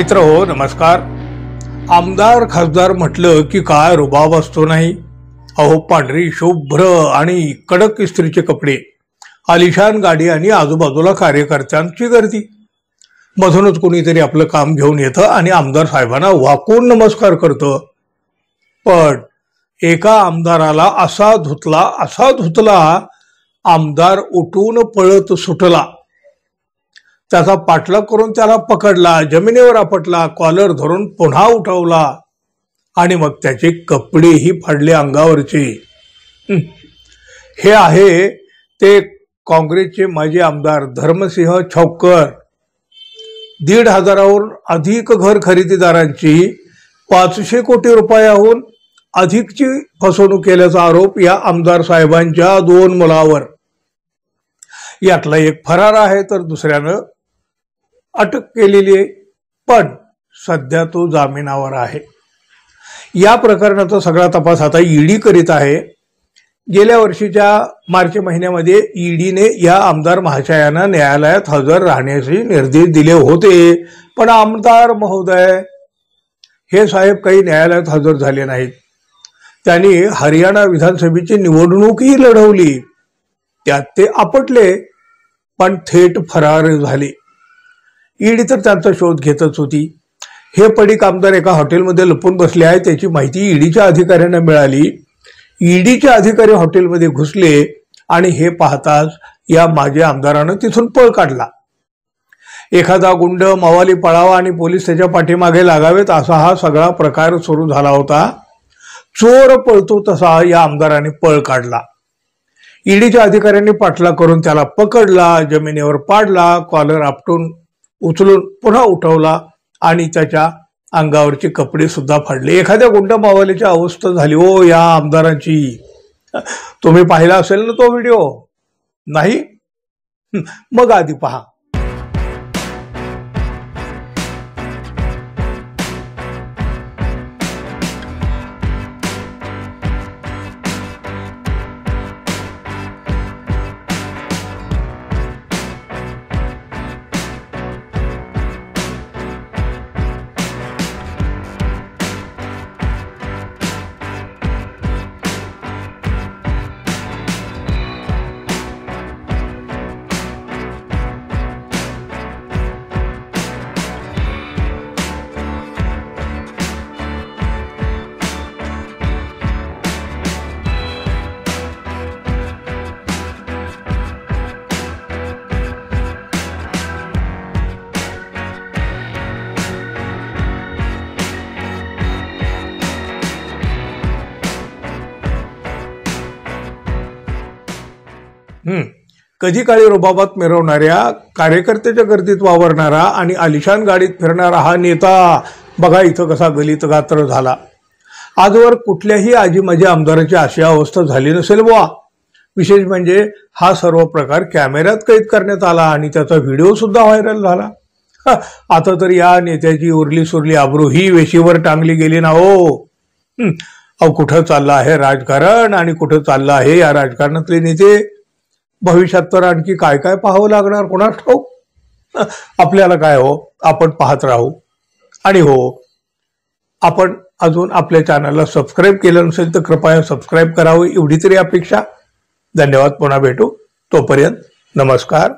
मित्र हो नमस्कार। आमदार खासदार म्हटलं की काय रुबाब असतो नाही। अहो पांढरी शुभ्र आणि कडक इस्त्रीचे कपडे, आलिशान गाडी आणि आजूबाजूला कार्यकर्त्यांची गर्दी। मधूनच कोणीतरी आपलं काम घेऊन येतं आणि आमदार साहेबांना वाकून नमस्कार करतं। पण एका आमदाराला असा धुतला आमदार उठून पळत सुटला। त्याचा पाठलाग करून त्याला पकडला, जमिनीवर आपटला, कॉलर धरून पुन्हा उठवला आणि मग त्याचे कपडेही फाडले अंगावरचे। हे आहे ते काँग्रेसचे माजी आमदार धर्मसिंह छौक्कर। 1,500 अधिक घर खरेदीदारांची 500 कोटी रुपयाहून अधिकची फसवणूक केल्याचा आरोप या आमदार साहेबांच्या 2 मुलावर। यातला एक फरार आहे तर दुसऱ्यानं अटक केलेली आहे, पण सध्या तो जामिनावर आहे। या प्रकरणाचा सगळा तपास आता ईडी करीत आहे। गेल्या वर्षीच्या मार्च महिन्यामध्ये ईडीने या आमदार महाशयांना न्यायालयात हजर राहण्याचे निर्देश दिले होते, पण आमदार महोदय हे साहेब काही न्यायालयात हजर झाले नाहीत। त्यांनी हरियाणा विधानसभेची निवडणूकही लढवली, त्यात ते आपटले पण थेट फरार झाले। ईडी तर त्यांचा शोध घेतच होती। हे पडीक आमदार एका हॉटेलमध्ये लपून बसले आहे त्याची माहिती ईडीच्या अधिकाऱ्यांना मिळाली। ईडीचे अधिकारी हॉटेलमध्ये घुसले आणि हे पाहताच या माजी आमदारानं तिथून पळ काढला। एखादा गुंड मवाली पळावा आणि पोलीस त्याच्या पाठीमागे लागावेत असा हा सगळा प्रकार सुरू झाला होता। चोर पळतो तसा या आमदाराने पळ काढला। ईडीच्या अधिकाऱ्यांनी पाठलाग करून त्याला पकडला, जमिनीवर पाडला, कॉलर आपटून उचलून पुन्हा उठवला आणि त्याच्या अंगावरचे कपडे सुद्धा फाडले। एखाद्या गुंड मावालीची अवस्था झाली हो या आमदारांची। तुम्ही पाहिला असेल ना तो व्हिडिओ? नाही? मग आधी पहा। कधी काळी रुबाबात मिरवणाऱ्या, कार्यकर्त्याच्या गर्दीत वावरणारा आणि आलिशान गाडीत फिरणारा हा नेता बघा इथं कसा गलित गात्र झाला। आजवर कुठल्याही आजी माझी आमदाराची अशी अवस्था झाली नसेल बुवा। विशेष म्हणजे हा सर्व प्रकार कॅमेऱ्यात कैद करण्यात आला आणि त्याचा व्हिडिओ सुद्धा व्हायरल झाला। आता तर या नेत्याची उरली सुरली आबरू ही वेशीवर टांगली गेली ना हो। अहो कुठं चाललं आहे राजकारण आणि कुठं चाललं आहे या राजकारणातले नेते? भविष्यात तर आणखी काय काय पाहावं लागणार कोणास ठाऊक। आपल्याला काय हो, आपण पाहत राहू। आणि हो, आपण अजून आपल्या चॅनलला सबस्क्राईब केलं नसेल तर कृपया सबस्क्राईब करावं एवढी तरी अपेक्षा। धन्यवाद, पुन्हा भेटू, तोपर्यंत नमस्कार।